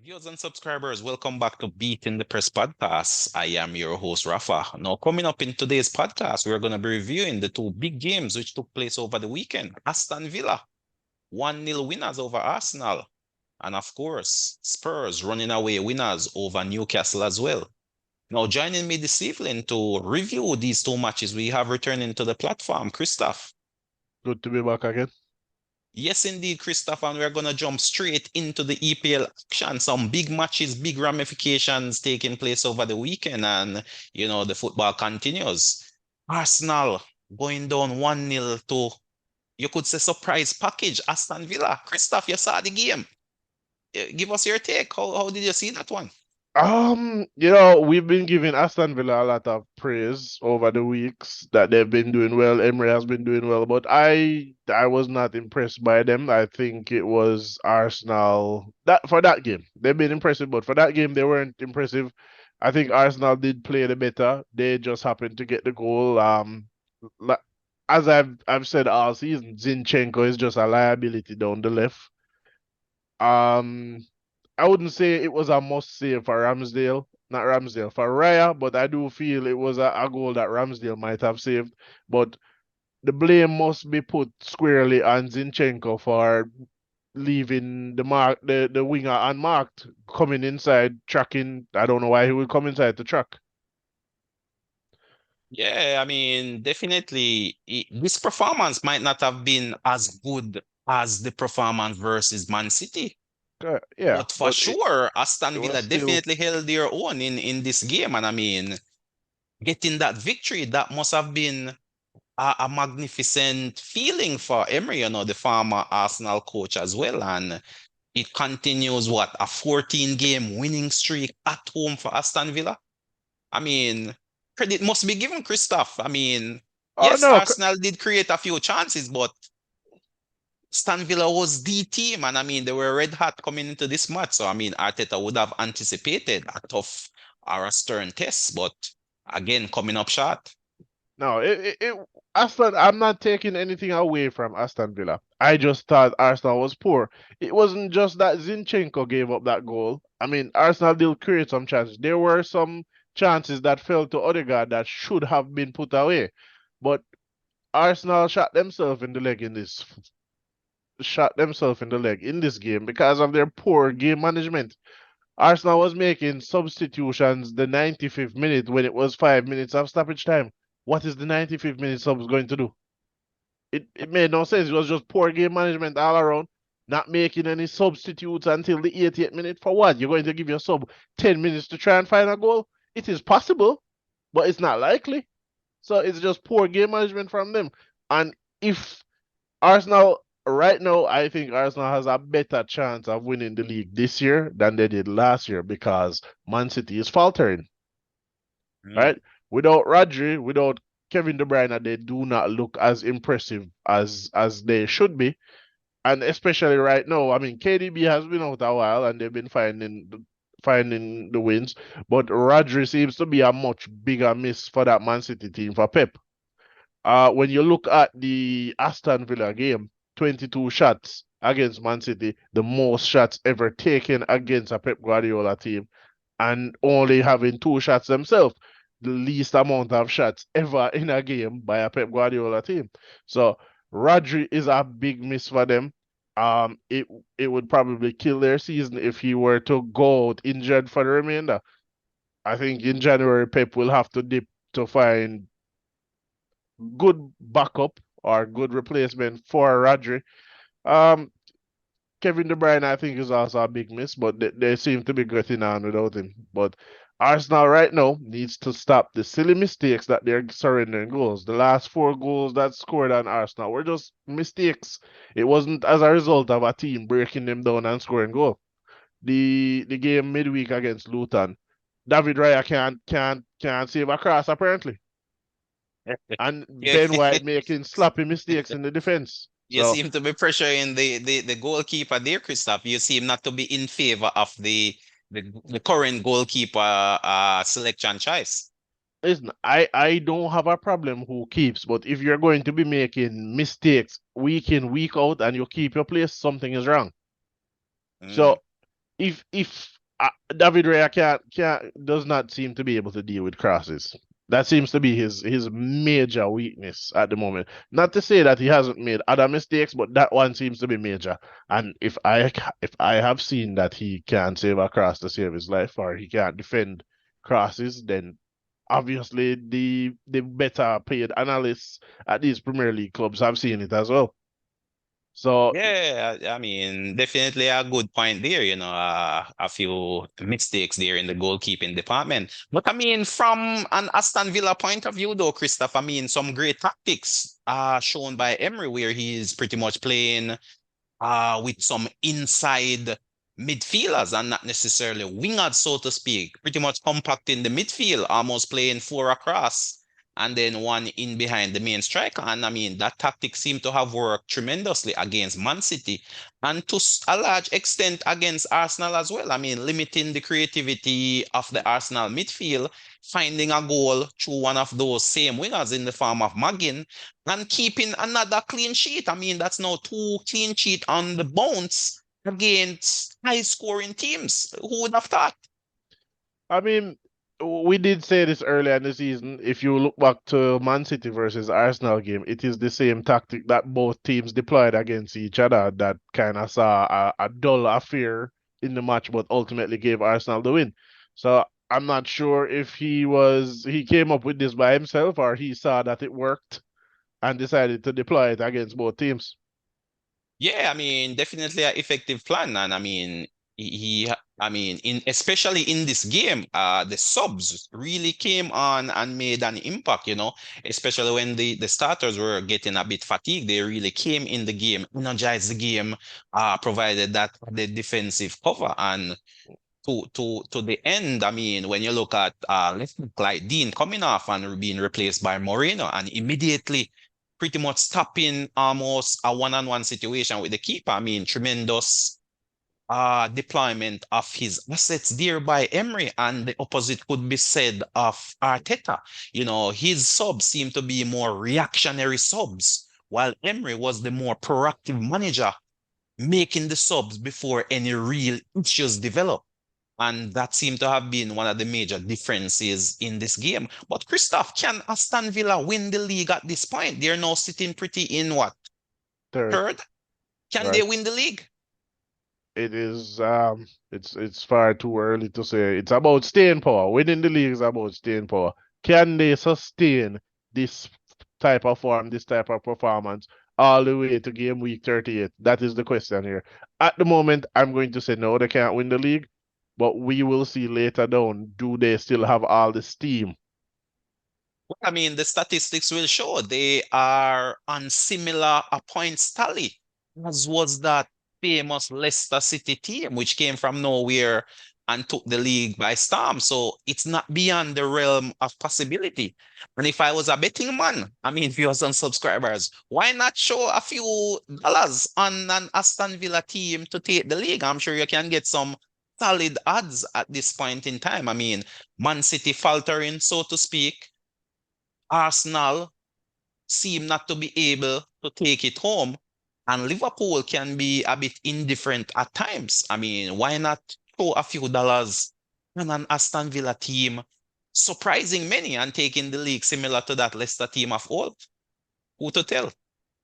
Viewers and subscribers, welcome back to Beat in the Press podcast. I am your host, Rafa. Now, coming up in today's podcast, we're going to be reviewing the two big games which took place over the weekend. Aston Villa, 1-0 winners over Arsenal. And of course, Spurs running away winners over Newcastle as well. Now, joining me this evening to review these two matches, we have returning to the platform, Christophe. Good to be back again. Yes, indeed, Christopher, and we're going to jump straight into the EPL action. Some big matches, big ramifications taking place over the weekend, and the football continues. Arsenal going down 1-0 to, you could say, surprise package, Aston Villa. Christopher, you saw the game. Give us your take. How did you see that one? We've been giving Aston Villa a lot of praise over the weeks that they've been doing well. Emery has been doing well, but I was not impressed by them. I think it was Arsenal that for that game. They've been impressive, but for that game they weren't impressive. I think Arsenal did play the better. They just happened to get the goal. As I've said all season, Zinchenko is just a liability down the left. Um I wouldn't say it was a must save for Ramsdale, not Ramsdale, for Raya, but I do feel it was a goal that Ramsdale might have saved. But the blame must be put squarely on Zinchenko for leaving the winger unmarked, coming inside, tracking. I don't know why he would come inside to track. Yeah, I mean, definitely, this performance might not have been as good as the performance versus Man City. Yeah, But for but sure, it Aston was Villa still. definitely held their own in this game. And I mean, getting that victory, that must have been a magnificent feeling for Emery, the former Arsenal coach as well. And it continues what, a 14-game winning streak at home for Aston Villa? I mean, credit must be given, Christophe. I mean, Oh yes, no, Arsenal did create a few chances, but Aston Villa was the team, and I mean they were red hot coming into this match. So I mean Arteta would have anticipated a tough or a stern test, but again coming up short. no, Aston. I'm not taking anything away from Aston Villa. I just thought Arsenal was poor. It wasn't just that Zinchenko gave up that goal. I mean, Arsenal did create some chances. There were some chances that fell to Odegaard that should have been put away, but Arsenal shot themselves in the leg in this game because of their poor game management. Arsenal was making substitutions the 95th minute when it was 5 minutes of stoppage time. What is the 95th minute subs going to do? It made no sense. It was just poor game management all around. Not making any substitutes until the 88th minute. For what? You're going to give your sub 10 minutes to try and find a goal? It is possible, but it's not likely. So it's just poor game management from them. And if Arsenal, right now, I think Arsenal has a better chance of winning the league this year than they did last year because Man City is faltering, Mm. right? Without Rodri, without Kevin De Bruyne, they do not look as impressive as they should be. And especially right now, I mean, KDB has been out a while and they've been finding the wins, but Rodri seems to be a much bigger miss for that Man City team for Pep. When you look at the Aston Villa game, 22 shots against Man City, the most shots ever taken against a Pep Guardiola team, and only having 2 shots themselves, the least amount of shots ever in a game by a Pep Guardiola team. So Rodri is a big miss for them. It would probably kill their season if he were to go out injured for the remainder. I think in January Pep will have to dip to find good backup or good replacement for Rodri. Um, Kevin De Bruyne, I think, is also a big miss, but they seem to be getting on without him. But Arsenal right now needs to stop the silly mistakes that they're surrendering goals. The last 4 goals that scored on Arsenal were just mistakes. It wasn't as a result of a team breaking them down and scoring goal. The game midweek against Luton, David Raya can't save a cross apparently, and Yeah, Ben White making sloppy mistakes in the defense. you So seem to be pressuring the goalkeeper there, Christoph. You seem not to be in favor of the current goalkeeper selection choice. listen, I don't have a problem who keeps, but if you're going to be making mistakes week in, week out, and you keep your place, something is wrong. Mm. So if David Raya does not seem to be able to deal with crosses. That seems to be his major weakness at the moment. Not to say that he hasn't made other mistakes, but that one seems to be major. And if I have seen that he can't save a cross to save his life, or he can't defend crosses, then obviously the better paid analysts at these Premier League clubs have seen it as well. So Yeah, I mean, definitely a good point there, a few mistakes there in the goalkeeping department. But I mean, from an Aston Villa point of view, though, Christophe, I mean, some great tactics are shown by Emery, where he's pretty much playing with some inside midfielders and not necessarily wingers, so to speak. Pretty much compacting the midfield, almost playing four across and then one in behind the main striker. And I mean, that tactic seemed to have worked tremendously against Man City and to a large extent against Arsenal as well. I mean, limiting the creativity of the Arsenal midfield, finding a goal through one of those same wingers in the form of Magin and keeping another clean sheet. I mean, that's now two clean sheet on the bounce against high scoring teams. Who would have thought? I mean, we did say this earlier in the season. If you look back to Man City versus Arsenal game, it is the same tactic that both teams deployed against each other that kind of saw a dull affair in the match, but ultimately gave Arsenal the win. So I'm not sure if he came up with this by himself or he saw that it worked and decided to deploy it against both teams. Yeah, I mean, definitely an effective plan. And I mean, I mean, in especially in this game, the subs really came on and made an impact, especially when the starters were getting a bit fatigued. They really came in the game, energized the game, provided that the defensive cover. And to the end, I mean, when you look at let's look like Dean coming off and being replaced by Moreno and immediately pretty much stopping almost a one-on-one situation with the keeper. I mean, tremendous deployment of his assets there by Emery, and the opposite could be said of Arteta. His subs seem to be more reactionary subs, while Emery was the more proactive manager, making the subs before any real issues develop. And that seemed to have been one of the major differences in this game. But Christoph, can Aston Villa win the league at this point? They're now sitting pretty in what? Third, Third? Can they right? win the league? It's far too early to say. It's about staying power. Winning the league is about staying power. Can they sustain this type of form, this type of performance all the way to game week 38? That is the question here. At the moment, I'm going to say no, they can't win the league, but we will see later down, do they still have all the steam? Well, I mean, the statistics will show they are on similar points tally, as was that famous Leicester City team, which came from nowhere and took the league by storm. So it's not beyond the realm of possibility. And if I was a betting man, I mean, if you have some subscribers, why not show a few dollars on an Aston Villa team to take the league? I'm sure you can get some solid odds at this point in time. I mean, Man City faltering, so to speak. Arsenal seem not to be able to take it home, and Liverpool can be a bit indifferent at times. I mean, why not throw a few dollars on an Aston Villa team, surprising many and taking the league similar to that Leicester team of old? Who to tell?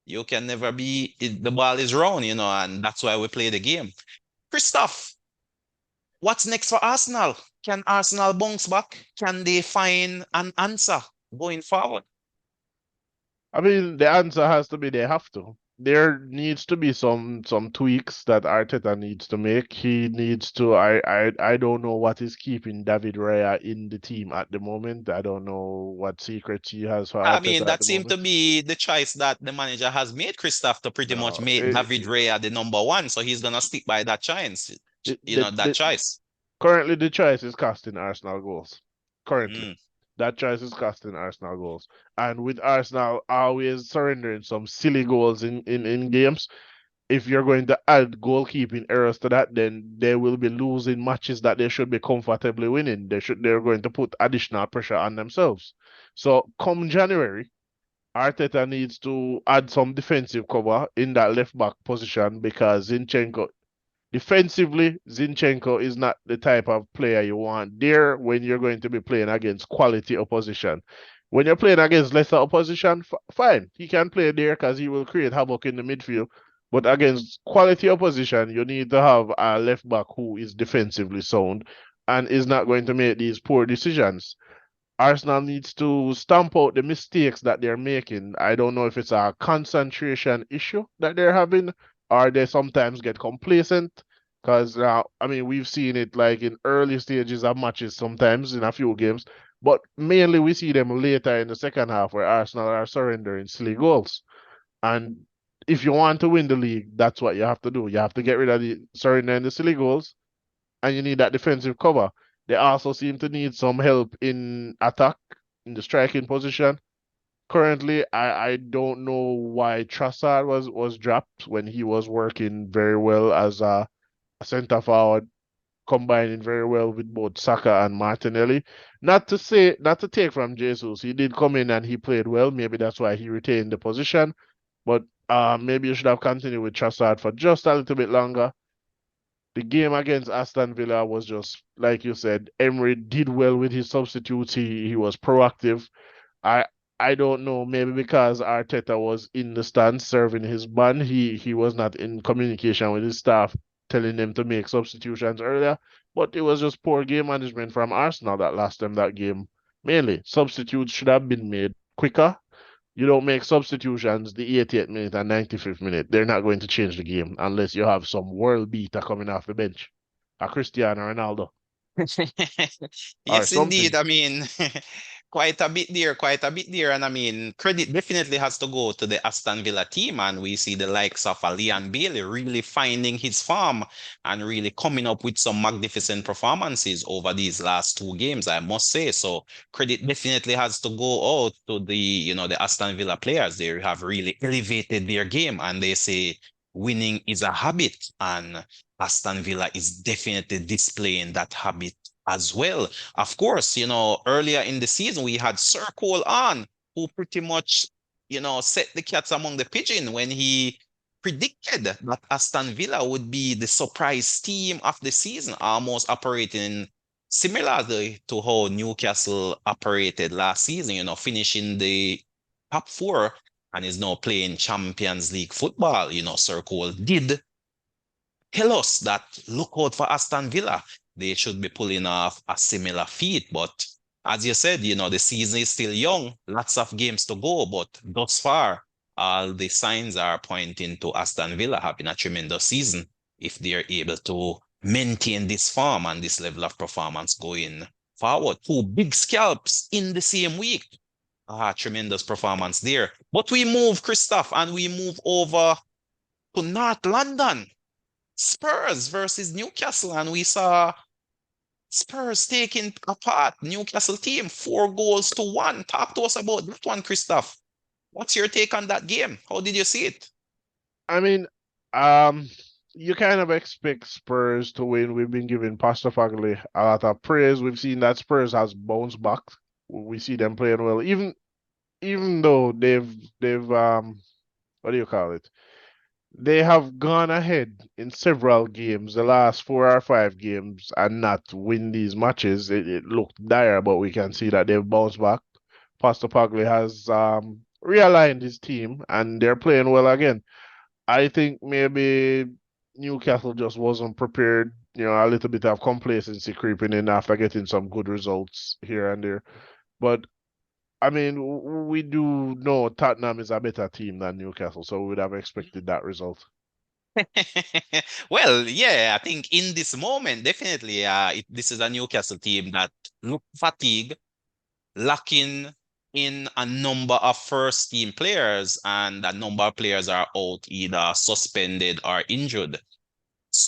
You can never be, the ball is round, and that's why we play the game. Christoph, what's next for Arsenal? Can Arsenal bounce back? Can they find an answer going forward? I mean, the answer has to be they have to. There needs to be some tweaks that Arteta needs to make. He needs to. I don't know what is keeping David Raya in the team at the moment. I don't know what secrets he has for I mean, Arteta at that the seemed to moment. be the choice that the manager has made, Christoph, to pretty much No, make David Raya the number one. So he's gonna stick by that chance, that the choice. currently the choice is costing Arsenal goals. Currently, Mm. that choice is costing Arsenal goals, and with Arsenal always surrendering some silly goals in games, if you're going to add goalkeeping errors to that, then they will be losing matches that they should be comfortably winning. They're going to put additional pressure on themselves. So come January, Arteta needs to add some defensive cover in that left back position because Zinchenko Defensively, Zinchenko is not the type of player you want there when you're going to be playing against quality opposition. When you're playing against lesser opposition, fine, he can play there because he will create havoc in the midfield. But against quality opposition, you need to have a left back who is defensively sound and is not going to make these poor decisions. Arsenal needs to stamp out the mistakes that they're making. I don't know if it's a concentration issue that they're having, or they sometimes get complacent. Because I mean, we've seen it like in early stages of matches sometimes in a few games, but mainly we see them later in the second half where Arsenal are surrendering silly goals. And if you want to win the league, that's what you have to do. You have to get rid of the surrendering the silly goals and you need that defensive cover. They also seem to need some help in attack, in the striking position. Currently, I don't know why Trossard was dropped when he was working very well as a centre forward, combining very well with both Saka and Martinelli. Not to take from Jesus, he did come in and he played well. Maybe that's why he retained the position. But maybe you should have continued with Trossard for just a little bit longer. The game against Aston Villa was just like you said. Emery did well with his substitutes. He was proactive. I I don't know. Maybe because Arteta was in the stands serving his band, he was not in communication with his staff, telling them to make substitutions earlier. But it was just poor game management from Arsenal that lost them that game. Mainly, substitutes should have been made quicker. You don't make substitutions the 88th minute and 95th minute. They're not going to change the game unless you have some world beater coming off the bench, a Cristiano Ronaldo or Yes, indeed. something. I mean, quite a bit there, quite a bit there. And I mean, credit definitely has to go to the Aston Villa team. And we see the likes of Leon Bailey really finding his form and really coming up with some magnificent performances over these last two games, I must say. So credit definitely has to go out to the Aston Villa players. They have really elevated their game and they say winning is a habit. And Aston Villa is definitely displaying that habit as well. Of course, earlier in the season, we had Sir Cole on, who pretty much, set the cats among the pigeon when he predicted that Aston Villa would be the surprise team of the season, almost operating similarly to how Newcastle operated last season, finishing the top four and is now playing Champions League football. Sir Cole did tell us that look out for Aston Villa. They should be pulling off a similar feat. But as you said, the season is still young, lots of games to go. But thus far, all the signs are pointing to Aston Villa having a tremendous season if they're able to maintain this form and this level of performance going forward. Two big scalps in the same week. Tremendous performance there. But we move, Christophe, and we move over to North London. Spurs versus Newcastle, and we saw Spurs taking apart Newcastle team 4 goals to 1. Talk to us about that one, Christoph. What's your take on that game? How did you see it? I mean, um, you kind of expect Spurs to win. We've been giving Pastafagli a lot of praise. We've seen that Spurs has bounced back. We see them playing well, even though they've what do you call it? They have gone ahead in several games, the last 4 or 5 games, and not win these matches. It looked dire, but we can see that they've bounced back. Pastapagli has realigned his team, and they're playing well again. I think maybe Newcastle just wasn't prepared. A little bit of complacency creeping in after getting some good results here and there. But I mean, we do know Tottenham is a better team than Newcastle, so we would have expected that result. Well, yeah, I think in this moment, definitely, this is a Newcastle team that look fatigued, lacking in a number of first team players, and a number of players are out either suspended or injured.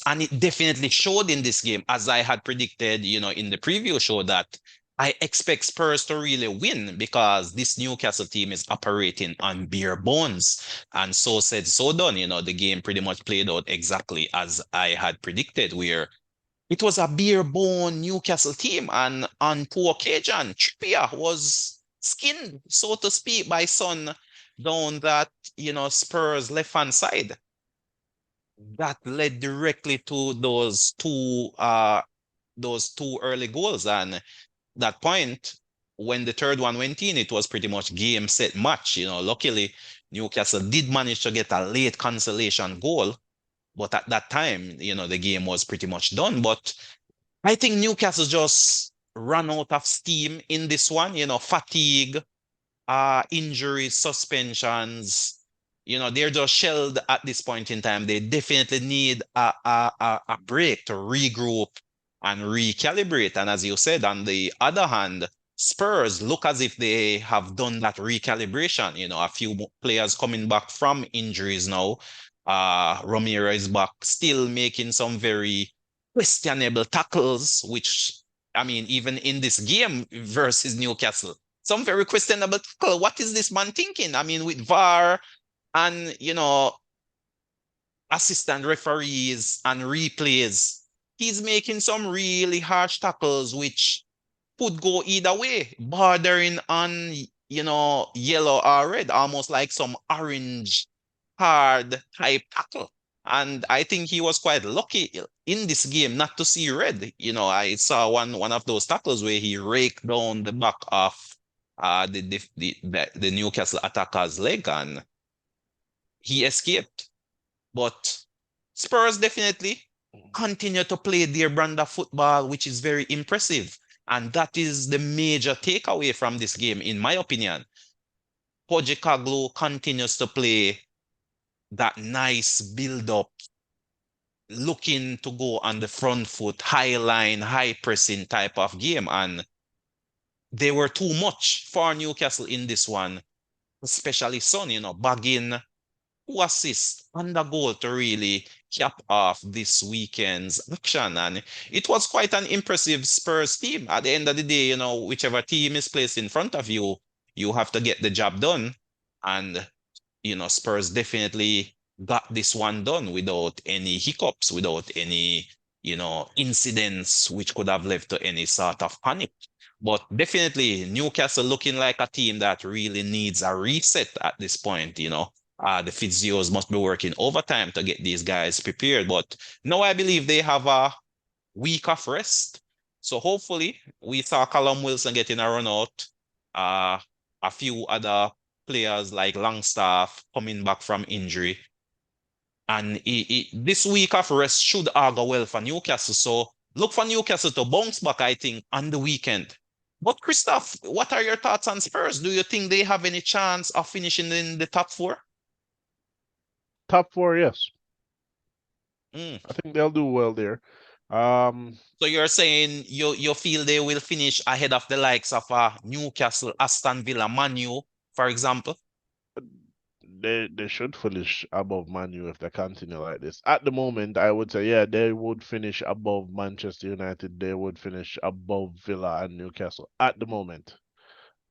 And it definitely showed in this game, as I had predicted, in the preview show, that I expect Spurs to really win because this Newcastle team is operating on bare bones. And so said, so done. The game pretty much played out exactly as I had predicted, where it was a bare bone Newcastle team. And on 2 occasions, Trippier was skinned, so to speak, by Son down that, Spurs left hand side. that led directly to those two early goals. And that point, when the third one went in, it was pretty much game, set, match. Luckily, Newcastle did manage to get a late consolation goal, but at that time, the game was pretty much done. But I think Newcastle just ran out of steam in this one, fatigue, injuries, suspensions. They're just shelled at this point in time. They definitely need a break to regroup and recalibrate. And as you said, on the other hand, Spurs look as if they have done that recalibration. A few players coming back from injuries now. Romero is back, still making some very questionable tackles, which, I mean, even in this game versus Newcastle, some very questionable tackle. What is this man thinking? I mean, with VAR and, assistant referees and replays, he's making some really harsh tackles, which could go either way, bordering on, yellow or red, almost like some orange hard type tackle. And I think he was quite lucky in this game not to see red. I saw one of those tackles where he raked down the back of the Newcastle attacker's leg and he escaped. But Spurs definitely continue to play their brand of football, which is very impressive. And that is the major takeaway from this game, in my opinion. Pochettino continues to play that nice build-up, looking to go on the front foot, high line, high pressing type of game. And they were too much for Newcastle in this one, especially Son, bagging 2 assists and a goal to really cap off this weekend's action. And it was quite an impressive Spurs team. At the end of the day, whichever team is placed in front of you, you have to get the job done. And, Spurs definitely got this one done without any hiccups, without any, incidents which could have led to any sort of panic. But definitely Newcastle looking like a team that really needs a reset at this point. The physios must be working overtime to get these guys prepared. But now I believe they have a week of rest. So hopefully we saw Callum Wilson getting a run out. Uh, a few other players like Longstaff coming back from injury. And this week of rest should augur well for Newcastle. So look for Newcastle to bounce back, I think, on the weekend. But Christophe, what are your thoughts on Spurs? Do you think they have any chance of finishing in the top four? Top four, yes. Mm. I think they'll do well there. Um, So you're saying you feel they will finish ahead of the likes of Newcastle, Aston Villa, Man U, for example? they should finish above Man U if they continue like this. At the moment, I would say, yeah, they would finish above Manchester United. They would finish above Villa and Newcastle at the moment.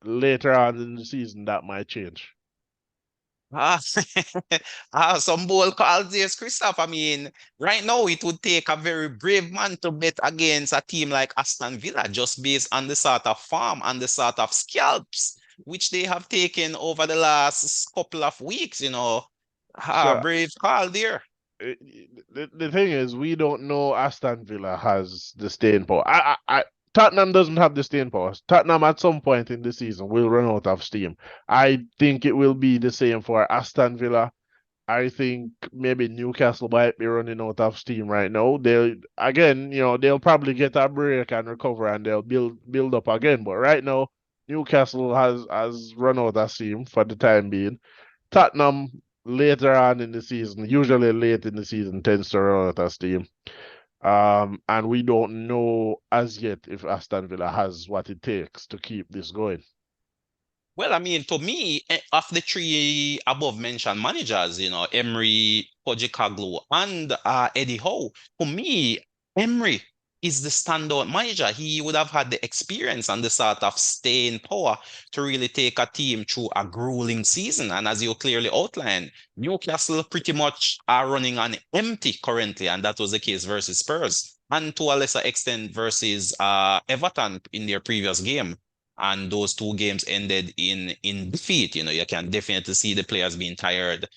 Later on in the season, that might change. Ah, some bold calls there, Christoph. I mean, right now it would take a very brave man to bet against a team like Aston Villa just based on the sort of form and the sort of scalps which they have taken over the last couple of weeks. So Brave call there. the thing is, we don't know Aston Villa has the staying power. Tottenham doesn't have the staying power. Tottenham at some point in the season will run out of steam. I think it will be the same for Aston Villa. I think maybe Newcastle might be running out of steam right now. They'll again, they'll probably get a break and recover and they'll build up again. But right now, Newcastle has run out of steam for the time being. Tottenham later on in the season, usually late in the season, tends to run out of steam. And we don't know as yet if Aston Villa has what it takes to keep this going. Well, I mean, to me, of the three above mentioned managers, Emery, Pochettino, and Eddie Howe, to me, Emery is the standout manager. He would have had the experience and the sort of staying power to really take a team through a grueling season. And as you clearly outlined, Newcastle pretty much are running on empty currently, and that was the case versus Spurs, and to a lesser extent versus Everton in their previous game, and those two games ended in defeat. You can definitely see the players being tired.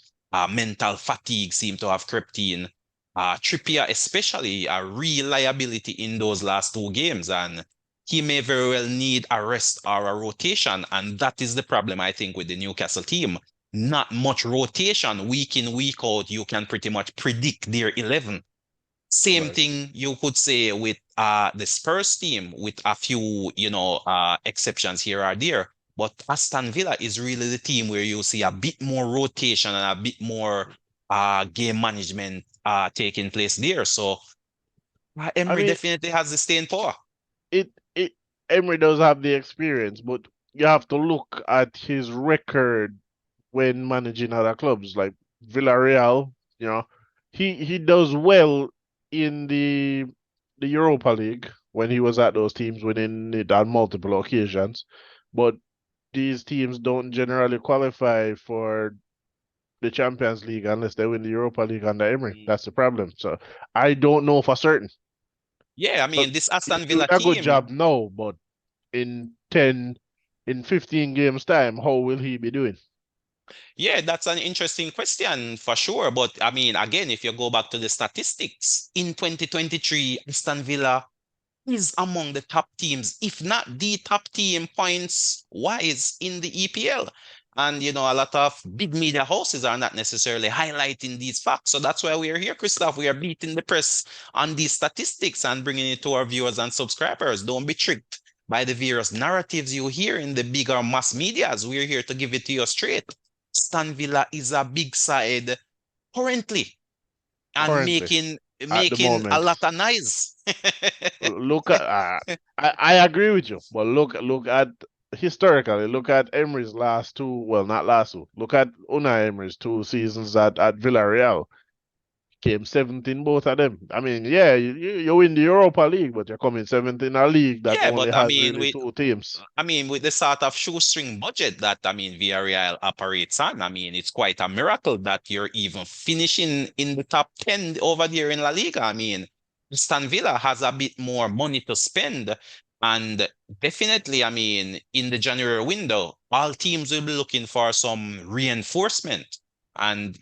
Mental fatigue seemed to have crept in. Trippier especially a real liability in those last two games, and he may very well need a rest or a rotation, and that is the problem I think with the Newcastle team. Not much rotation week in, week out. You can pretty much predict their 11. Same Right. thing you could say with the Spurs team, with a few, exceptions here or there. But Aston Villa is really the team where you see a bit more rotation and a bit more game management taking place there. So I Emery mean, definitely has the staying power. it Emery does have the experience, but you have to look at his record when managing other clubs like Villarreal. You know, he does well in the Europa League when he was at those teams winning it on multiple occasions, but these teams don't generally qualify for the Champions League unless they win the Europa League under Emery. Mm. That's the problem. So I don't know for certain. Yeah, I But mean, this he's Aston doing Villa a good team. job now, but in 10, in 15 games time, how will he be doing? Yeah, that's an interesting question for sure. But I mean, again, if you go back to the statistics, in 2023, Aston Villa is among the top teams, if not the top team points wise in the EPL. And a lot of big media houses are not necessarily highlighting these facts. So that's why we are here, Christophe. We are beating the press on these statistics and bringing it to our viewers and subscribers. Don't be tricked by the various narratives you hear in the bigger mass medias. We're here to give it to you straight. Stan Villa is a big side currently and Currently, making at the making a moment. lot of noise. Look at I agree with you, but look at historically, look at Emery's last two, well, not last two. Look at Unai Emery's two seasons at Villarreal. Came 17th in both of them. I mean, yeah, you win the Europa League, but you're coming 17th in a league that Yeah, only but I has mean, really two teams. with the sort of shoestring budget that Villarreal operates on, I mean, it's quite a miracle that you're even finishing in the top 10 over there in La Liga. I mean, Aston Villa has a bit more money to spend, and definitely, I mean, in the January window, all teams will be looking for some reinforcement, and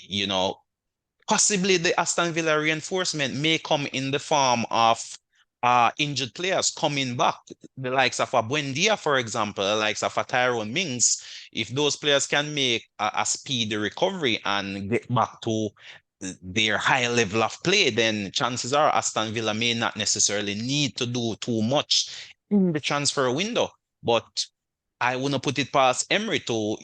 possibly the Aston Villa reinforcement may come in the form of injured players coming back, the likes of a Buendia, for example, the likes of a Tyrone Mings. If those players can make a speedy recovery and get back to their high level of play, then chances are Aston Villa may not necessarily need to do too much in the transfer window. But I wouldn't put it past Emery to,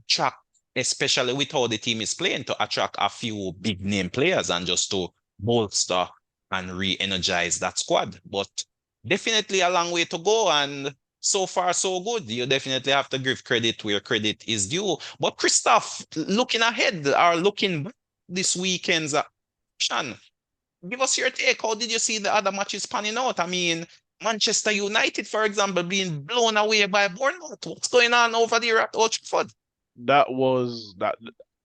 track, especially with how the team is playing, to attract a few big name players and just to bolster and re-energize that squad. But definitely a long way to go, and so far so good. You definitely have to give credit where credit is due. But Christophe, looking ahead or looking back this weekend's action, give us your take. How did you see the other matches panning out? I mean, Manchester United, for example, being blown away by Bournemouth. What's going on over there at Old Trafford? That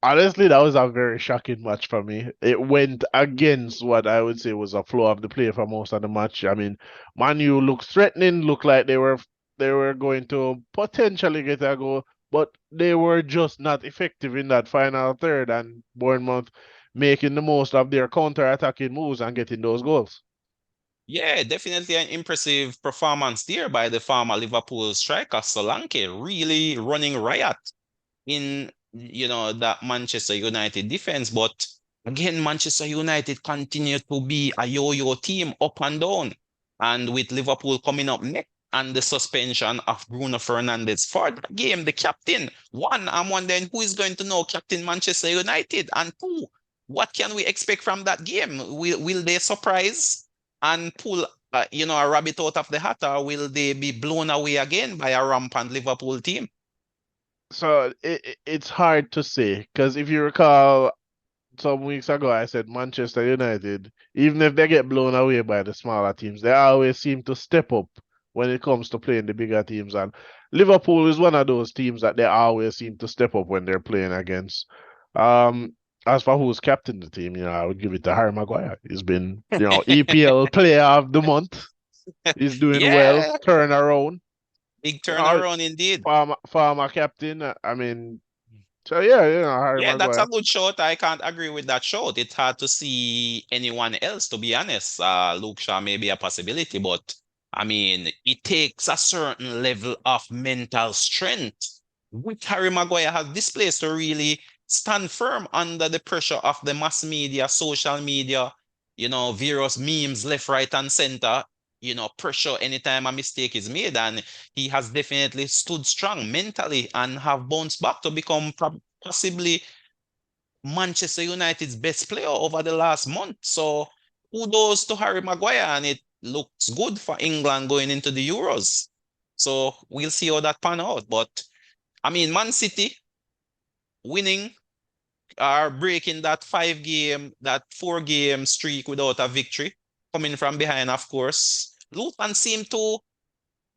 honestly, that was a very shocking match for me. It went against what I would say was a flow of the play for most of the match. I mean, Manu looked threatening, looked like they were going to potentially get a goal, but they were just not effective in that final third, and Bournemouth making the most of their counter-attacking moves and getting those goals. Yeah, definitely an impressive performance there by the former Liverpool striker Solanke, really running riot in that Manchester United defense. But again, Manchester United continue to be a yo-yo team up and down. And with Liverpool coming up next and the suspension of Bruno Fernandes for the game, the captain, one, I'm wondering who is going to know captain Manchester United, and two, what can we expect from that game? Will they surprise and pull a rabbit out of the hat, or will they be blown away again by a rampant Liverpool team? So it's hard to say because if you recall, some weeks ago, I said Manchester United, even if they get blown away by the smaller teams, they always seem to step up when it comes to playing the bigger teams. And Liverpool is one of those teams that they always seem to step up when they're playing against. Um, as for who's captain the team, I would give it to Harry Maguire. He's been, EPL Player of the Month. He's doing well, Yeah, turn around. big Uh, turnaround indeed. farmer captain. I mean, So yeah, Harry Yeah, that's Maguire. a good shot. I can't agree with that shot. It's hard to see anyone else, to be honest. Luke Shaw may be a possibility, but I mean, it takes a certain level of mental strength, which Harry Maguire has displayed to really stand firm under the pressure of the mass media, social media, various memes left, right, and center, pressure anytime a mistake is made. And he has definitely stood strong mentally and have bounced back to become possibly Manchester United's best player over the last month. So kudos to Harry Maguire, and it looks good for England going into the Euros. So we'll see how that pan out. But I mean, Man City winning are breaking that 5 game, that 4 game streak without a victory, coming from behind, of course. Luton seem to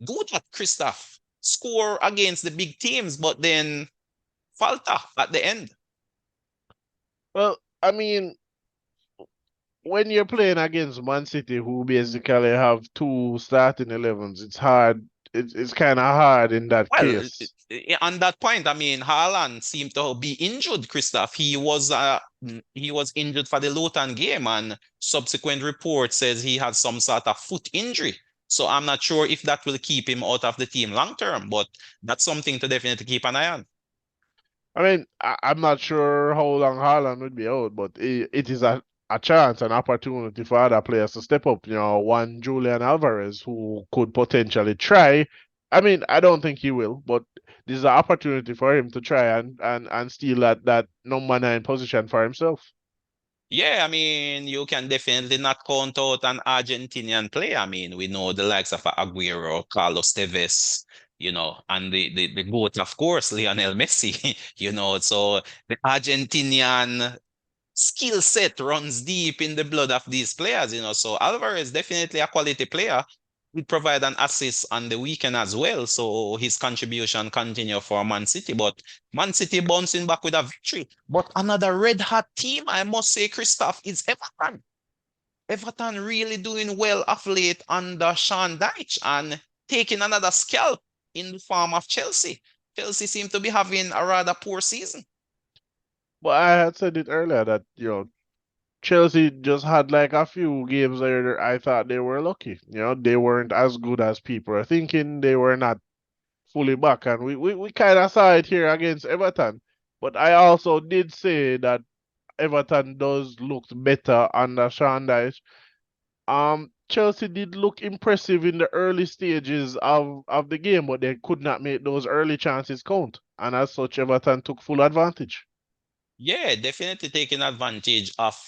do that, Christophe. Score against the big teams, but then falter at the end. Well, I mean, when you're playing against Man City, who basically have two starting 11s, it's hard. It's kind of hard in that Well, case. on that point, I mean, Haaland seemed to be injured, Christoph. He was injured for the Luton game, and subsequent report says he had some sort of foot injury. So I'm not sure if that will keep him out of the team long term, but that's something to definitely keep an eye on. I mean, I'm not sure how long Haaland would be out, but it is a chance, an opportunity for other players to step up. One Julian Alvarez who could potentially try. I mean, I don't think he will, but this is an opportunity for him to try and steal that number 9 position for himself. Yeah, I mean, you can definitely not count out an Argentinian player. I mean, we know the likes of Aguero, Carlos Tevez, and the GOAT, of course, Lionel Messi, so the Argentinian skill set runs deep in the blood of these players. So Alvarez is definitely a quality player. He provide an assist on the weekend as well. So his contribution continue for Man City. But Man City bouncing back with a victory. But another red hot team, I must say, Christoph, is Everton. Everton really doing well of late under Sean Dyche and taking another scalp in the form of Chelsea. Chelsea seem to be having a rather poor season. But I had said it earlier that, Chelsea just had like a few games where I thought they were lucky. They weren't as good as people are thinking. They were not fully back. And we kind of saw it here against Everton. But I also did say that Everton does look better under Sean Dyche. Chelsea did look impressive in the early stages of the game, but they could not make those early chances count. And as such, Everton took full advantage. Yeah, definitely taking advantage of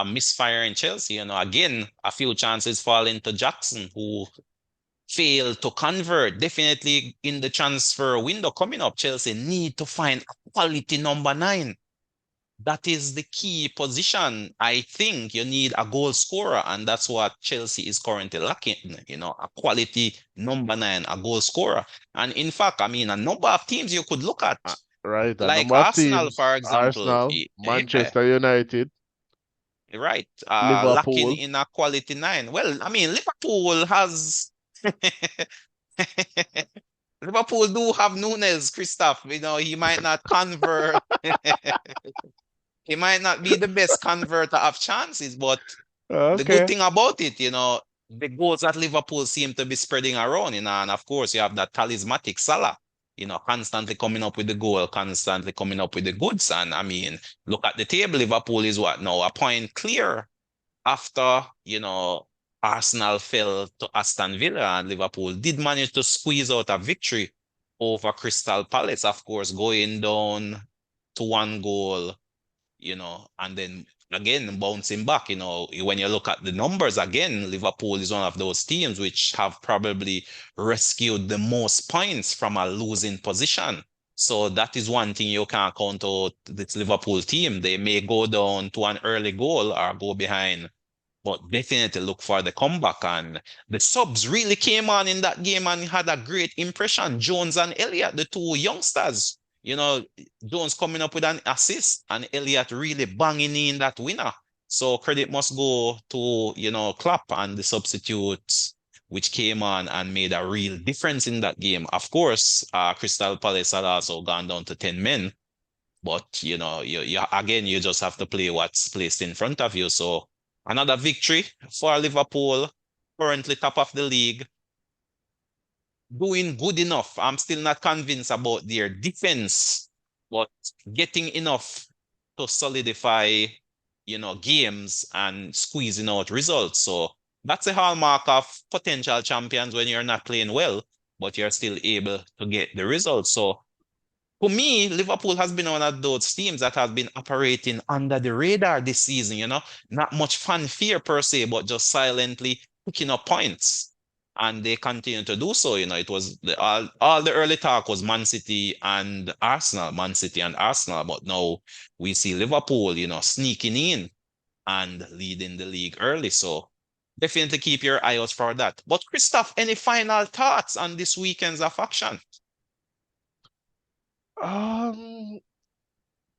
misfiring Chelsea. Again, a few chances falling to Jackson, who failed to convert. Definitely in the transfer window coming up, Chelsea need to find a quality number 9. That is the key position. I think you need a goal scorer, and that's what Chelsea is currently lacking. A quality number 9, a goal scorer. And in fact, I mean, a number of teams you could look at, Right, a like number of Arsenal, teams, for example. Arsenal, Yeah, Manchester United, right. Lacking Liverpool. in a quality 9. Well, I mean, Liverpool has Liverpool do have Nunes, Christoph. He might not convert. He might not be the best converter of chances, but the good Okay. thing about it, the goals that Liverpool seem to be spreading around, and of course you have that talismanic Salah, constantly coming up with the goal, constantly coming up with the goods. And I mean, look at the table. Liverpool is what now? A point clear after, Arsenal fell to Aston Villa, and Liverpool did manage to squeeze out a victory over Crystal Palace, of course, going down to 1 goal, and then again bouncing back. When you look at the numbers again, Liverpool is one of those teams which have probably rescued the most points from a losing position. So that is one thing you can't count out this Liverpool team. They may go down to an early goal or go behind, but definitely look for the comeback. And the subs really came on in that game and had a great impression. Jones and Elliott, the two youngsters, Jones coming up with an assist and Elliott really banging in that winner. So credit must go to, Klopp and the substitutes which came on and made a real difference in that game. Of course, Crystal Palace had also gone down to 10 men, But you again, you just have to play what's placed in front of you. So another victory for Liverpool, currently top of the league, doing good enough. I'm still not convinced about their defense, but getting enough to solidify, games and squeezing out results. So that's a hallmark of potential champions when you're not playing well, but you're still able to get the results. So for me, Liverpool has been one of those teams that has been operating under the radar this season, not much fanfare per se, but just silently picking up points. And they continue to do so. It was all the early talk was Man City and Arsenal, Man City and Arsenal, but now we see Liverpool, sneaking in and leading the league early. So definitely keep your eye out for that. But Christophe, any final thoughts on this weekend's of action? Um,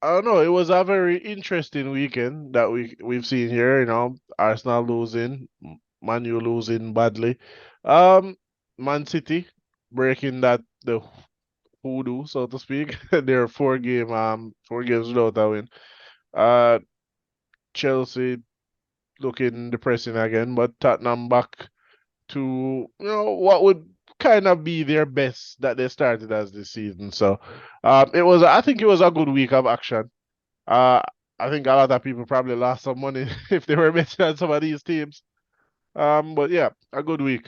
I don't know. It was a very interesting weekend that we've seen here. Arsenal losing, Man U losing badly. Um, Man City breaking the hoodoo, so to speak. They're four games without a win. Uh, Chelsea looking depressing again, but Tottenham back to what would kind of be their best that they started as this season. So, I think it was a good week of action. Uh, I think a lot of people probably lost some money if they were betting on some of these teams. But yeah, a good week.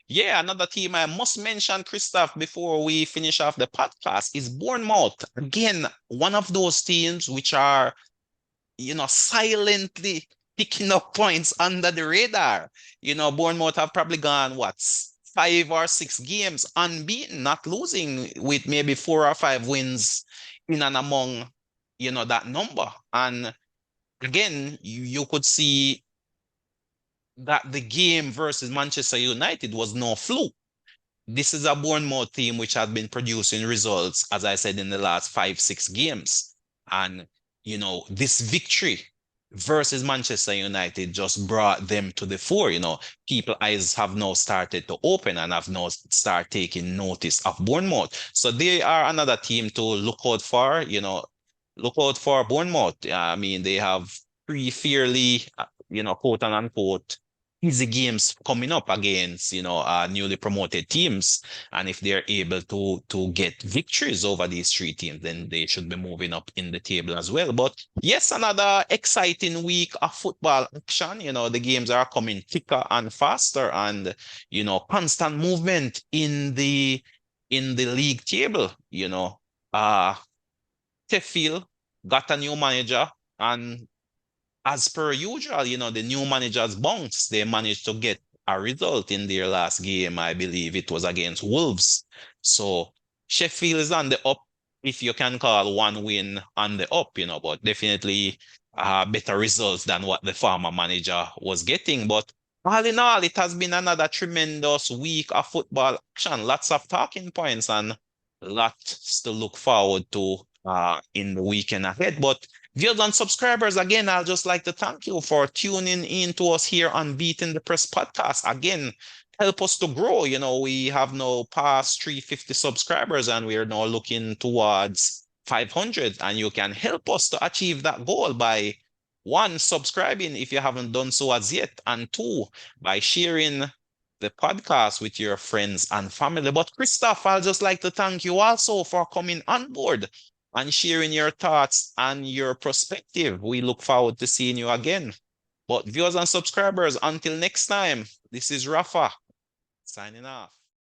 Yeah, another team I must mention, Christoph, before we finish off the podcast is Bournemouth. Again, one of those teams which are, silently picking up points under the radar. Bournemouth have probably gone, what, 5 or 6 games unbeaten, not losing, with maybe 4 or 5 wins in and among, that number. And again, you could see that the game versus Manchester United was no fluke. This is a Bournemouth team which has been producing results, as I said, in the last 5, 6 games. And, this victory versus Manchester United just brought them to the fore. People eyes have now started to open and have now start taking notice of Bournemouth. So they are another team to look out for, look out for Bournemouth. I mean, they have three fairly, quote unquote, easy games coming up against newly promoted teams, and if they're able to get victories over these three teams, then they should be moving up in the table as well. But yes, another exciting week of football action. The games are coming thicker and faster, and constant movement in the league table. uh Sheffield got a new manager, and as per usual, the new managers bounce. They managed to get a result in their last game. I believe it was against Wolves. So Sheffield is on the up, if you can call one win on the up, but definitely better results than what the former manager was getting. But all in all, it has been another tremendous week of football action. Lots of talking points and lots to look forward to in the weekend ahead. But viewers and subscribers, again, I'll just like to thank you for tuning in to us here on Beating the Press podcast. Again, help us to grow. We have now past 350 subscribers, and we are now looking towards 500. And you can help us to achieve that goal by, one, subscribing if you haven't done so as yet, and two, by sharing the podcast with your friends and family. But Christoph, I'll just like to thank you also for coming on board and sharing your thoughts and your perspective. We look forward to seeing you again. But viewers and subscribers, until next time, this is Rafa signing off.